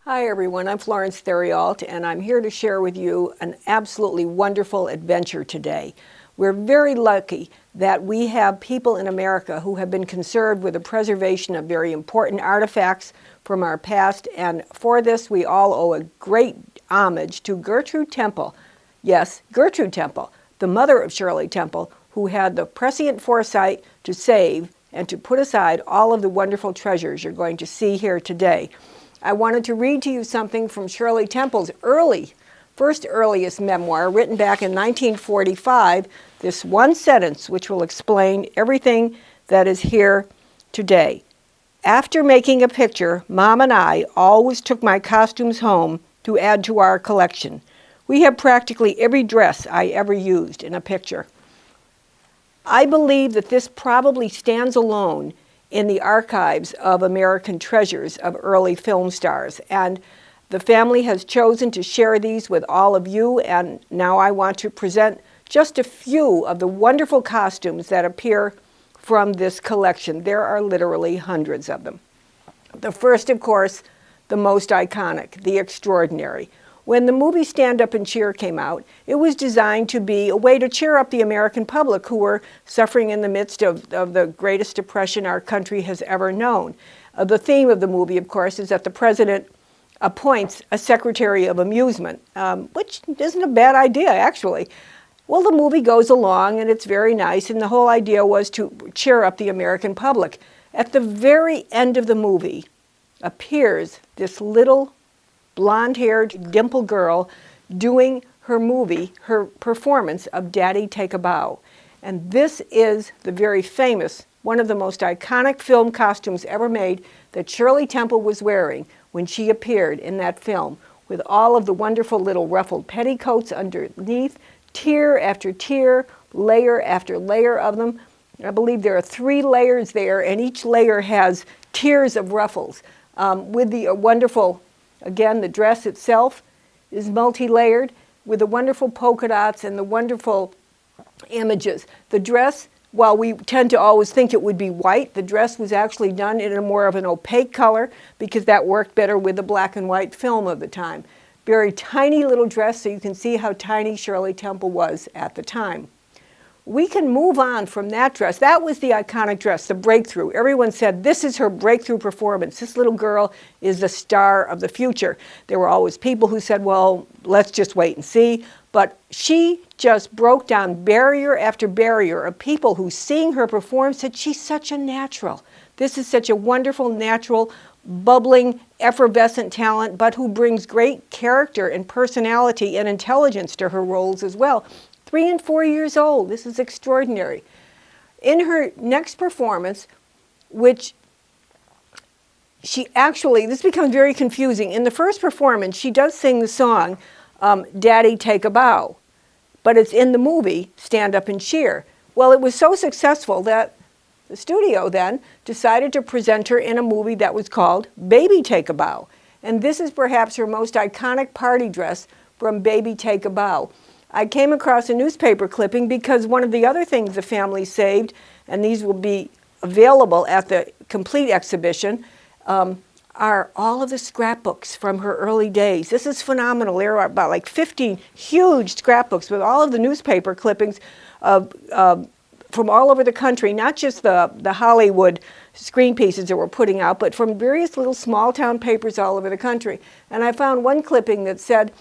Hi everyone, I'm Florence Theriault, and I'm here to share with you an absolutely wonderful adventure today. We're very lucky that we have people in America who have been concerned with the preservation of very important artifacts from our past, and for this we all owe a great homage to Gertrude Temple. Yes, Gertrude Temple, the mother of Shirley Temple, who had the prescient foresight to save and to put aside all of the wonderful treasures you're going to see here today. I wanted to read to you something from Shirley Temple's first earliest memoir, written back in 1945, this one sentence which will explain everything that is here today. After making a picture, Mom and I always took my costumes home to add to our collection. We have practically every dress I ever used in a picture. I believe that this probably stands alone in the archives of American treasures of early film stars. And the family has chosen to share these with all of you, and now I want to present just a few of the wonderful costumes that appear from this collection. There are literally hundreds of them. The first, of course, the most iconic, the extraordinary. When the movie Stand Up and Cheer came out, it was designed to be a way to cheer up the American public who were suffering in the midst of the greatest depression our country has ever known. The theme of the movie, of course, is that the president appoints a secretary of amusement, which isn't a bad idea, actually. Well, the movie goes along, and it's very nice, and the whole idea was to cheer up the American public. At the very end of the movie appears this little blonde-haired, dimpled girl doing her performance of Daddy Take a Bow. And this is the very famous, one of the most iconic film costumes ever made that Shirley Temple was wearing when she appeared in that film, with all of the wonderful little ruffled petticoats underneath, tier after tier, layer after layer of them. I believe there are 3 layers there, and each layer has tiers of ruffles with the wonderful. Again, the dress itself is multi-layered with the wonderful polka dots and the wonderful images. The dress, while we tend to always think it would be white, the dress was actually done in a more of an opaque color because that worked better with the black and white film of the time. Very tiny little dress, so you can see how tiny Shirley Temple was at the time. We can move on from that dress. That was the iconic dress, the breakthrough. Everyone said, this is her breakthrough performance. This little girl is the star of the future. There were always people who said, well, let's just wait and see. But she just broke down barrier after barrier of people who, seeing her perform, said, she's such a natural. This is such a wonderful, natural, bubbling, effervescent talent, but who brings great character and personality and intelligence to her roles as well. 3 and 4 years old. This is extraordinary. In her next performance, which this becomes very confusing. In the first performance, she does sing the song, Daddy Take a Bow, but it's in the movie Stand Up and Cheer. Well, it was so successful that the studio then decided to present her in a movie that was called Baby Take a Bow. And this is perhaps her most iconic party dress from Baby Take a Bow. I came across a newspaper clipping because one of the other things the family saved, and these will be available at the complete exhibition, are all of the scrapbooks from her early days. This is phenomenal. There are about like 15 huge scrapbooks with all of the newspaper clippings from all over the country, not just the Hollywood screen pieces that we're putting out, but from various little small town papers all over the country. And I found one clipping that said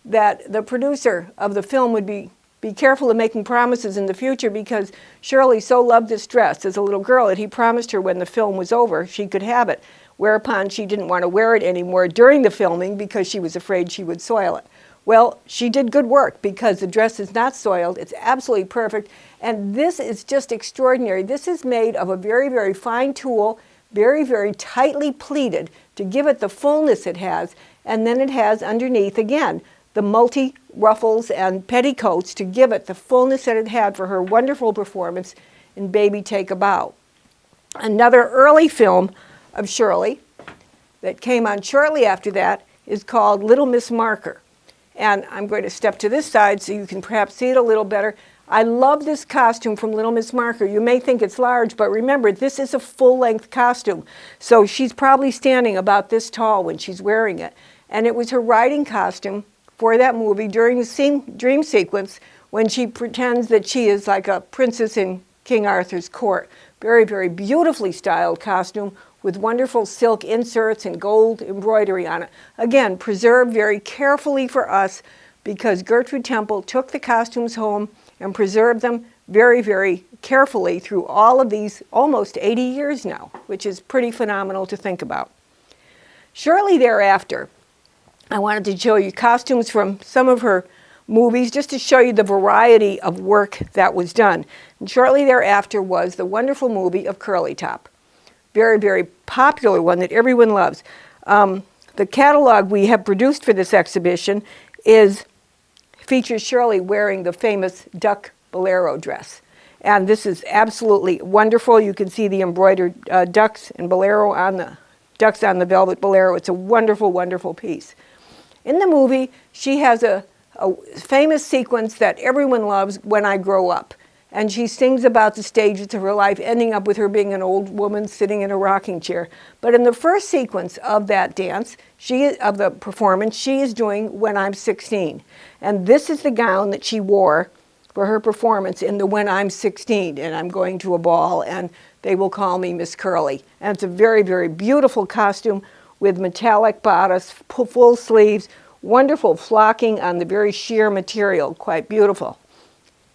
that the producer of the film would be careful of making promises in the future because Shirley so loved this dress as a little girl that he promised her when the film was over she could have it, whereupon she didn't want to wear it anymore during the filming because she was afraid she would soil it. Well, she did good work because the dress is not soiled. It's absolutely perfect, and this is just extraordinary. This is made of a very, very fine tulle, very, very tightly pleated to give it the fullness it has, and then it has underneath, again, the multi-ruffles and petticoats to give it the fullness that it had for her wonderful performance in Baby Take a Bow. Another early film of Shirley that came on shortly after that is called Little Miss Marker. And I'm going to step to this side so you can perhaps see it a little better. I love this costume from Little Miss Marker. You may think it's large, but remember, this is a full-length costume. So she's probably standing about this tall when she's wearing it. And it was her riding costume for that movie during the dream sequence when she pretends that she is like a princess in King Arthur's court. Very, very beautifully styled costume with wonderful silk inserts and gold embroidery on it. Again, preserved very carefully for us because Gertrude Temple took the costumes home and preserved them very, very carefully through all of these almost 80 years now, which is pretty phenomenal to think about. Shortly thereafter, I wanted to show you costumes from some of her movies just to show you the variety of work that was done. And shortly thereafter was the wonderful movie of Curly Top. Very, very popular one that everyone loves. The catalog we have produced for this exhibition features Shirley wearing the famous duck bolero dress. And this is absolutely wonderful. You can see the embroidered ducks and bolero on the velvet bolero. It's a wonderful, wonderful piece. In the movie, she has a famous sequence that everyone loves, When I Grow Up. And she sings about the stages of her life, ending up with her being an old woman sitting in a rocking chair. But in the first sequence of that dance, of the performance, she is doing When I'm 16. And this is the gown that she wore for her performance in the When I'm 16, and I'm going to a ball, and they will call me Miss Curly. And it's a very, very beautiful costume with metallic bodice, full sleeves, wonderful flocking on the very sheer material, quite beautiful.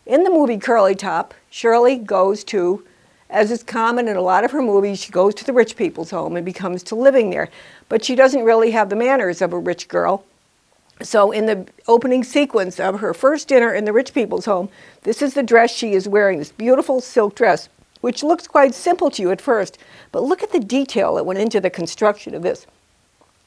In the movie Curly Top, Shirley goes to, as is common in a lot of her movies, she goes to the rich people's home and becomes to living there. But she doesn't really have the manners of a rich girl. So in the opening sequence of her first dinner in the rich people's home, this is the dress she is wearing, this beautiful silk dress, which looks quite simple to you at first. But look at the detail that went into the construction of this.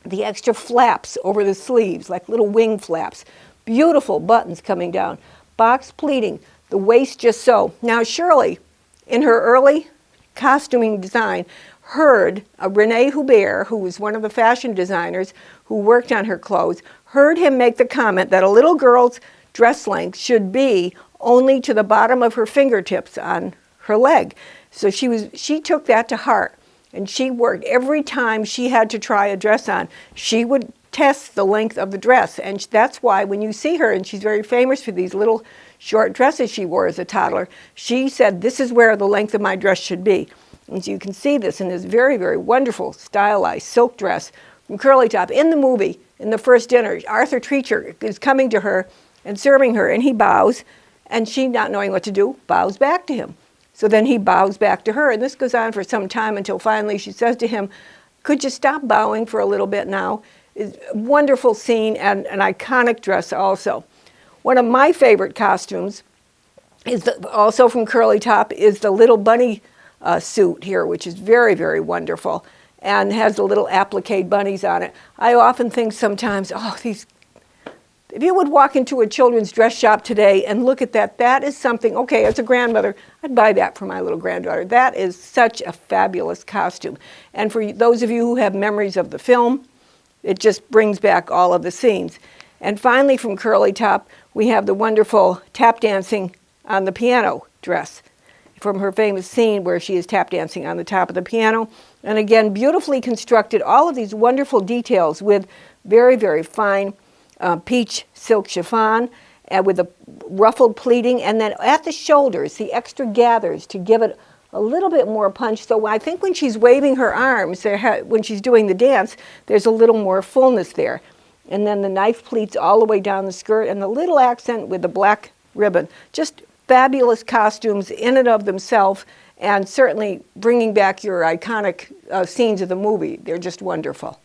The extra flaps over the sleeves, like little wing flaps. Beautiful buttons coming down. Box pleating, the waist just so. Now Shirley, in her early costuming design, heard Rene Hubert, who was one of the fashion designers who worked on her clothes, heard him make the comment that a little girl's dress length should be only to the bottom of her fingertips on her leg. So she took that to heart, and she worked every time she had to try a dress on. She would test the length of the dress, and that's why when you see her, and she's very famous for these little short dresses she wore as a toddler, she said, this is where the length of my dress should be. And so you can see this in this very, very wonderful stylized silk dress from Curly Top. In the movie, in the first dinner, Arthur Treacher is coming to her and serving her, and he bows, and she, not knowing what to do, bows back to him. So then he bows back to her, and this goes on for some time until finally she says to him, could you stop bowing for a little bit now? It's a wonderful scene and an iconic dress also. One of my favorite costumes is also from Curly Top is the little bunny suit here, which is very, very wonderful and has the little applique bunnies on it. I often think sometimes, if you would walk into a children's dress shop today and look at that, that is something, okay, as a grandmother, I'd buy that for my little granddaughter. That is such a fabulous costume. And for those of you who have memories of the film, it just brings back all of the scenes. And finally, from Curly Top, we have the wonderful tap dancing on the piano dress from her famous scene where she is tap dancing on the top of the piano. And again, beautifully constructed, all of these wonderful details with very, very fine peach silk chiffon and with the ruffled pleating. And then at the shoulders, the extra gathers to give it a little bit more punch. So I think when she's waving her arms, when she's doing the dance, there's a little more fullness there. And then the knife pleats all the way down the skirt and the little accent with the black ribbon. Just fabulous costumes in and of themselves, and certainly bringing back your iconic scenes of the movie. They're just wonderful.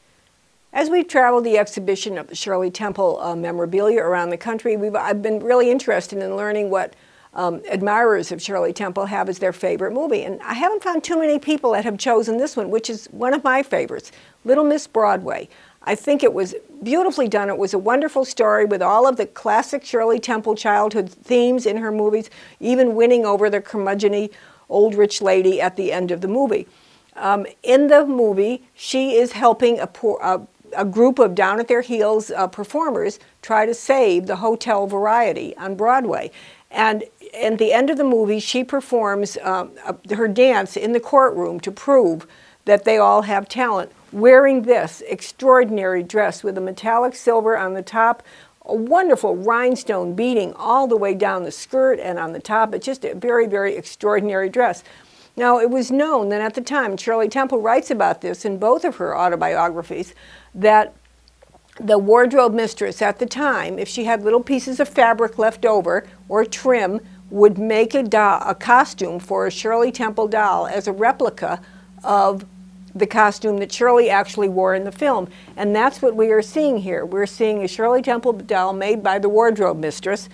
As we've traveled the exhibition of the Shirley Temple memorabilia around the country, I've been really interested in learning what admirers of Shirley Temple have as their favorite movie. And I haven't found too many people that have chosen this one, which is one of my favorites, Little Miss Broadway. I think it was beautifully done. It was a wonderful story with all of the classic Shirley Temple childhood themes in her movies, even winning over the curmudgeon-y old rich lady at the end of the movie. In the movie, she is helping a group of down-at-their-heels performers try to save the Hotel Variety on Broadway. And at the end of the movie, she performs her dance in the courtroom to prove that they all have talent, wearing this extraordinary dress with a metallic silver on the top, a wonderful rhinestone beading all the way down the skirt and on the top. It's just a very, very extraordinary dress. Now, it was known that at the time, Shirley Temple writes about this in both of her autobiographies, that the wardrobe mistress at the time, if she had little pieces of fabric left over or trim, would make a costume for a Shirley Temple doll as a replica of the costume that Shirley actually wore in the film. And that's what we are seeing here. We're seeing a Shirley Temple doll made by the wardrobe mistress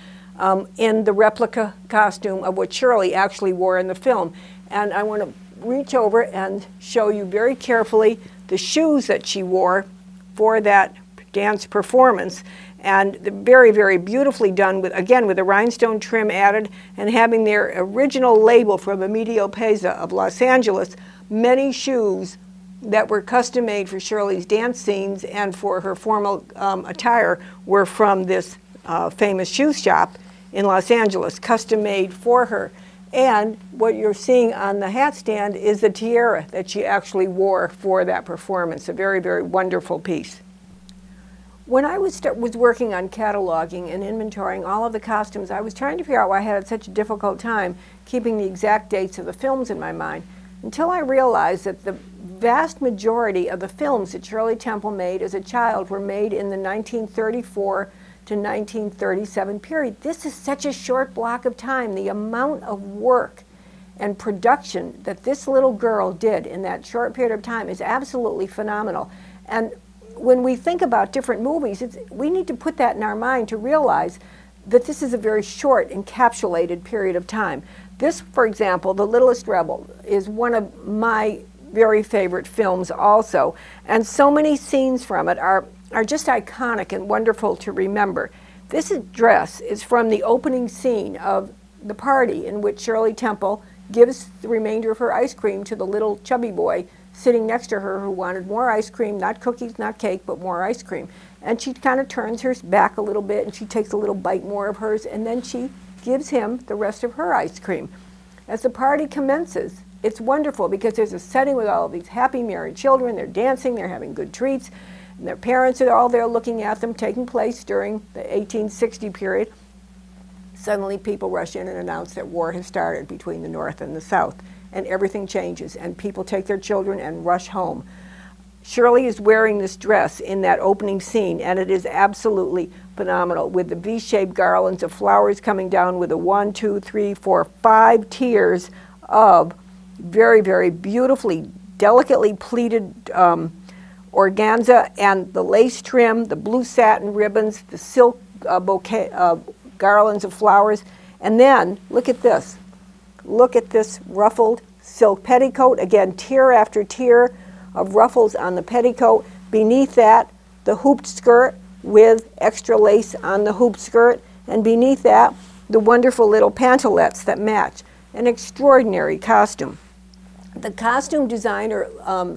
in the replica costume of what Shirley actually wore in the film. And I want to reach over and show you very carefully the shoes that she wore for that dance performance. And very, very beautifully done, with, again, with a rhinestone trim added and having their original label from Emilio Peza of Los Angeles. Many shoes that were custom made for Shirley's dance scenes and for her formal attire were from this famous shoe shop in Los Angeles, custom made for her. And what you're seeing on the hat stand is the tiara that she actually wore for that performance, a very, very wonderful piece. When I was working on cataloging and inventorying all of the costumes, I was trying to figure out why I had such a difficult time keeping the exact dates of the films in my mind, until I realized that the vast majority of the films that Shirley Temple made as a child were made in the 1934 to 1937 period. This is such a short block of time. The amount of work and production that this little girl did in that short period of time is absolutely phenomenal. And when we think about different movies, we need to put that in our mind to realize that this is a very short, encapsulated period of time. This, for example, The Littlest Rebel, is one of my very favorite films also, and so many scenes from it are just iconic and wonderful to remember. This dress is from the opening scene of the party in which Shirley Temple gives the remainder of her ice cream to the little chubby boy sitting next to her who wanted more ice cream, not cookies, not cake, but more ice cream. And she kind of turns her back a little bit and she takes a little bite more of hers, and then she gives him the rest of her ice cream. As the party commences, it's wonderful because there's a setting with all of these happy married children. They're dancing, they're having good treats, and their parents are all there looking at them, taking place during the 1860 period. Suddenly people rush in and announce that war has started between the North and the South, and everything changes, and people take their children and rush home. Shirley is wearing this dress in that opening scene, and it is absolutely phenomenal, with the V-shaped garlands of flowers coming down with a 1, 2, 3, 4, 5 tiers of very, very beautifully, delicately pleated organza, and the lace trim, the blue satin ribbons, the silk bouquet garlands of flowers. And then, look at this. Look at this ruffled silk petticoat. Again, tier after tier of ruffles on the petticoat. Beneath that, the hooped skirt with extra lace on the hooped skirt. And beneath that, the wonderful little pantalettes that match. An extraordinary costume. The costume designer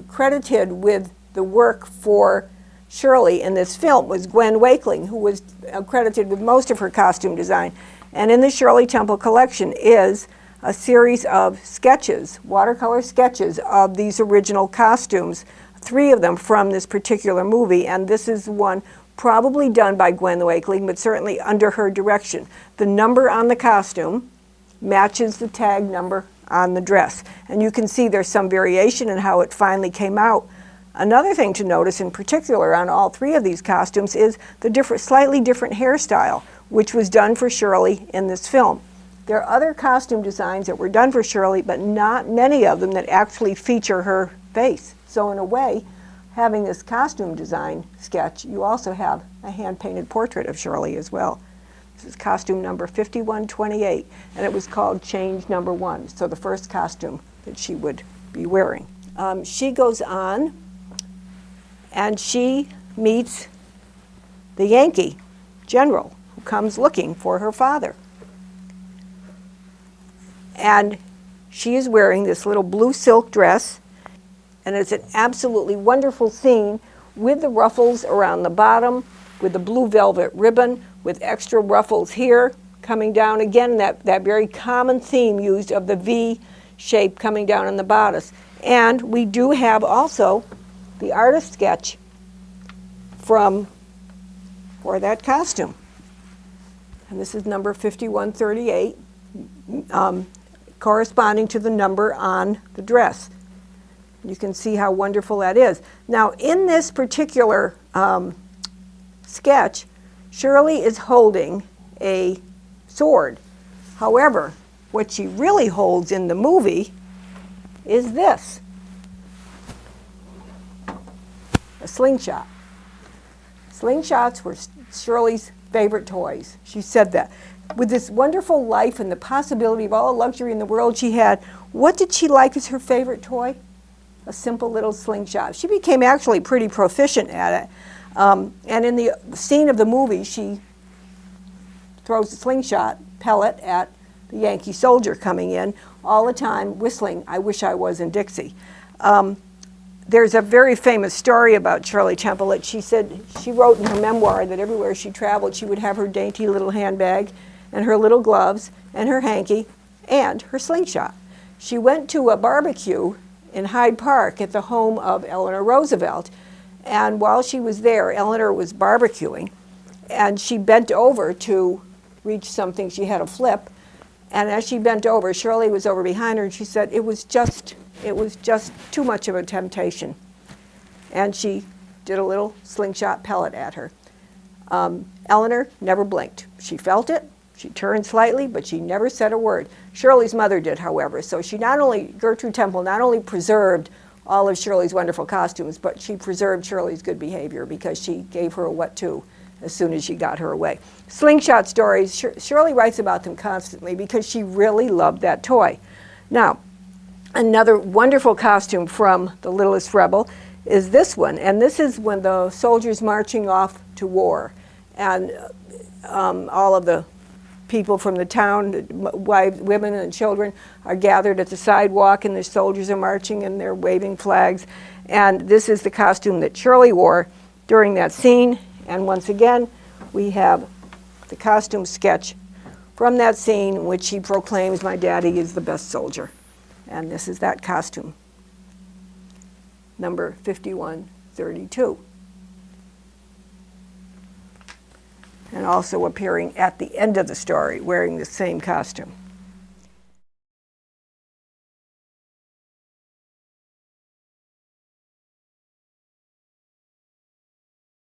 credited with the work for Shirley in this film was Gwen Wakeling, who was credited with most of her costume design. And in the Shirley Temple collection is a series of sketches, watercolor sketches of these original costumes, 3 of them from this particular movie, and this is one probably done by Gwen Wakeling, but certainly under her direction. The number on the costume matches the tag number on the dress, and you can see there's some variation in how it finally came out. Another thing to notice in particular on all 3 of these costumes is the slightly different hairstyle, which was done for Shirley in this film. There are other costume designs that were done for Shirley, but not many of them that actually feature her face. So in a way, having this costume design sketch, you also have a hand-painted portrait of Shirley as well. This is costume number 5128, and it was called Change Number 1, so the first costume that she would be wearing. She goes on, and she meets the Yankee General, who comes looking for her father. And she is wearing this little blue silk dress, and it's an absolutely wonderful scene with the ruffles around the bottom, with the blue velvet ribbon, with extra ruffles here, coming down again, that very common theme used of the V shape coming down in the bodice. And we do have also the artist sketch for that costume. And this is number 5138, corresponding to the number on the dress. You can see how wonderful that is. Now, in this particular sketch, Shirley is holding a sword. However, what she really holds in the movie is this, a slingshot. Slingshots were Shirley's favorite toys. She said that. With this wonderful life and the possibility of all the luxury in the world she had, what did she like as her favorite toy? A simple little slingshot. She became actually pretty proficient at it. And in the scene of the movie, she throws a slingshot pellet at the Yankee soldier coming in, all the time whistling, "I Wish I Was in Dixie." There's a very famous story about Shirley Temple that she said she wrote in her memoir that everywhere she traveled, she would have her dainty little handbag and her little gloves and her hanky and her slingshot. She went to a barbecue in Hyde Park at the home of Eleanor Roosevelt, and while she was there, Eleanor was barbecuing, and she bent over to reach something. She had a flip, and as she bent over, Shirley was over behind her, and she said it was just too much of a temptation. And she did a little slingshot pellet at her. Eleanor never blinked. She felt it, she turned slightly, but she never said a word. Shirley's mother did, however. So Gertrude Temple not only preserved all of Shirley's wonderful costumes, but she preserved Shirley's good behavior because she gave her a what to as soon as she got her away. Slingshot stories, Shirley writes about them constantly because she really loved that toy. Now, another wonderful costume from The Littlest Rebel is this one, and this is when the soldiers marching off to war, and all of the people from the town, wives, women and children, are gathered at the sidewalk, and the soldiers are marching and they're waving flags. And this is the costume that Shirley wore during that scene. And once again, we have the costume sketch from that scene in which she proclaims, "My daddy is the best soldier." And this is that costume, number 5132. And also appearing at the end of the story wearing the same costume.